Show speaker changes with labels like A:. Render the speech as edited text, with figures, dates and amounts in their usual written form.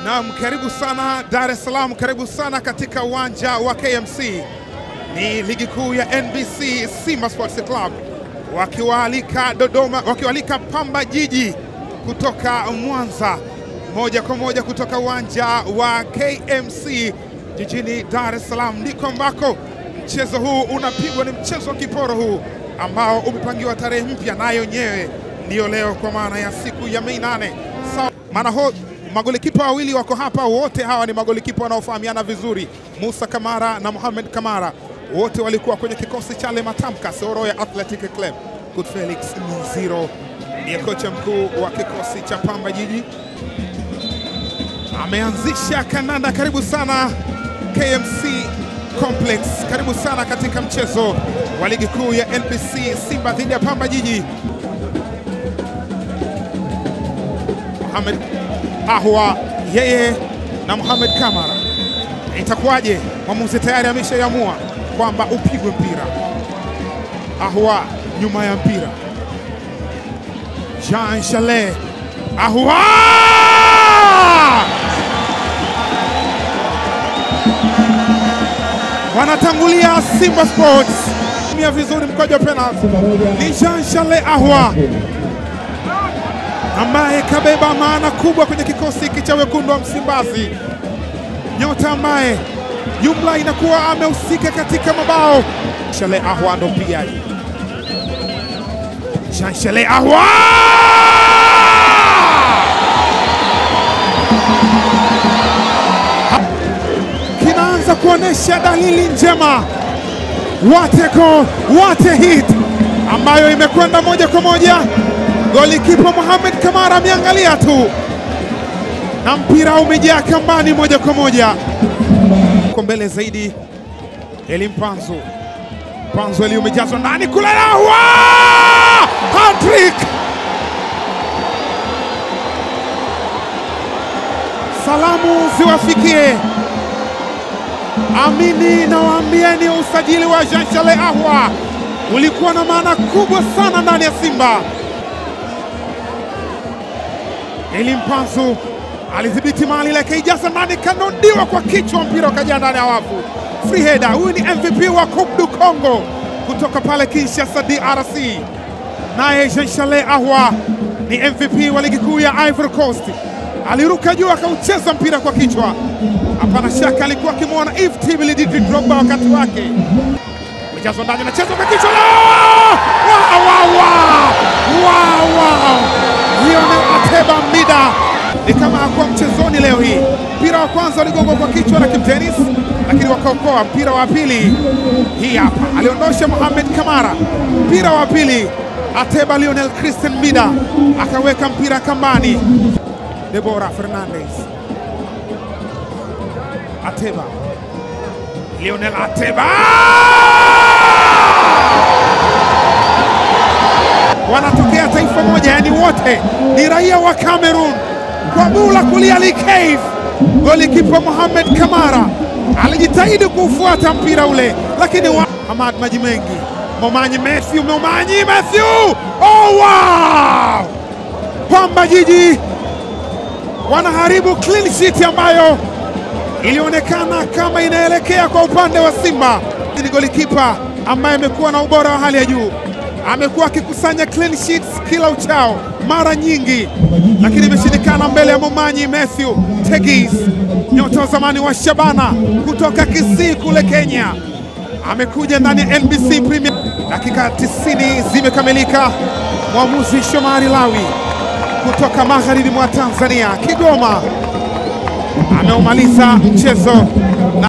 A: Naam, karibu sana Dar es Salaam, karibu sana katika uwanja wa KMC. Ni ligi kuu ya NBC Simba Sports Club wakiwaalika Dodoma, wakiwaalika Pamba Jiji kutoka Mwanza, moja kwa moja kutoka uwanja wa KMC jijini Dar es Salaam. Ndiko ambako mchezo huu unapigwa, ni mchezo wa kiporo huu ambao umepangiwa tarehe mpya, nayo nyewe ndio leo, kwa maana ya siku ya Mei 8. Magolikipa wawili wako hapa, wote hawa ni magolikipa wanaofahamiana vizuri, Musa Kamara na Mohamed Kamara. Wote walikuwa kwenye kikosi cha Le Matamka Soroya Athletic Club. Good Felix Mziro ndiye kocha mkuu wa kikosi cha Pamba Jiji, ameanzisha kandanda. Karibu sana KMC Complex, karibu sana katika mchezo wa ligi kuu ya NBC, Simba dhidi ya Pamba Jiji. Mohamed Ahwa yeye na Mohamed Kamara, itakuwaje? Mwamuzi tayari ameshaamua kwamba upigwe mpira. Ahwa nyuma ya mpira, Jean Chalet Ahwa wanatangulia Simba Sports. Mia vizuri mkojo penalty. Ni Jean Chalet Ahwa ambaye kabeba maana kubwa kwenye kikosi hiki cha wekundu wa Msimbazi, nyota ambaye jumla inakuwa amehusika katika mabao. Chalet Ahwa ndo mpigaji. Jean Chalet Ahwa kinaanza kuonesha dalili njema. What a goal, what a hit ambayo imekwenda moja kwa moja. Golikipa Mohamed Kamara ameangalia tu na mpira umejaa kambani moja kwa moja. Kwa mbele zaidi Elim Panzu, Panzu Eli umejazwa ndani kule, Ahwa hat-trick. Salamu ziwafikie, amini na waambieni, usajili wa Jean Chalet Ahwa ulikuwa na maana kubwa sana ndani ya Simba. Elim Panzu alidhibiti mali ile, kaijaza ndani, kanondiwa kwa kichwa, mpira ukajaa ndani ya wavu. Free header. Huyu ni MVP wa Coupe du Congo kutoka pale Kinshasa DRC. Naye Jean Chalet Ahwa ni MVP wa ligi kuu ya Ivory Coast. Aliruka juu akaucheza mpira kwa kichwa. Hapana shaka alikuwa akimwona Yves Tibili Didier Drogba wakati wake. Mjazo ndani, anacheza kwa kichwa. Wow! Lionel Ateba Mida ni kama hakuwa mchezoni leo hii. Mpira wa kwanza uligongwa kwa kichwa na Kim Dennis, lakini wakaokoa. Mpira wa pili hii hapa, aliondosha Mohamed Kamara. Mpira wa pili Ateba Lionel Christian Mida akaweka mpira kambani. Deborah Fernandez, Ateba, Lionel Ateba wanatokea taifa moja, yani wote ni raia wa Cameroon. Kwa bula kulia Likeif, golikipa Mohamed Kamara alijitahidi kufuata mpira ule, lakini Hamad Majimengi, Momanyi Matthew. Oh wow! Pamba Jiji wanaharibu clean sheet ambayo ilionekana kama inaelekea kwa upande wa Simba. Ni golikipa ambaye amekuwa na ubora wa hali ya juu, amekuwa akikusanya clean sheets kila uchao mara nyingi, lakini imeshindikana mbele ya Momanyi Matthew Tegis, nyota wa zamani wa Shabana kutoka Kisii kule Kenya. Amekuja ndani ya NBC Premier. Dakika 90 zimekamilika. Mwamuzi Shomari Lawi kutoka magharibi mwa Tanzania, Kigoma, ameumaliza mchezo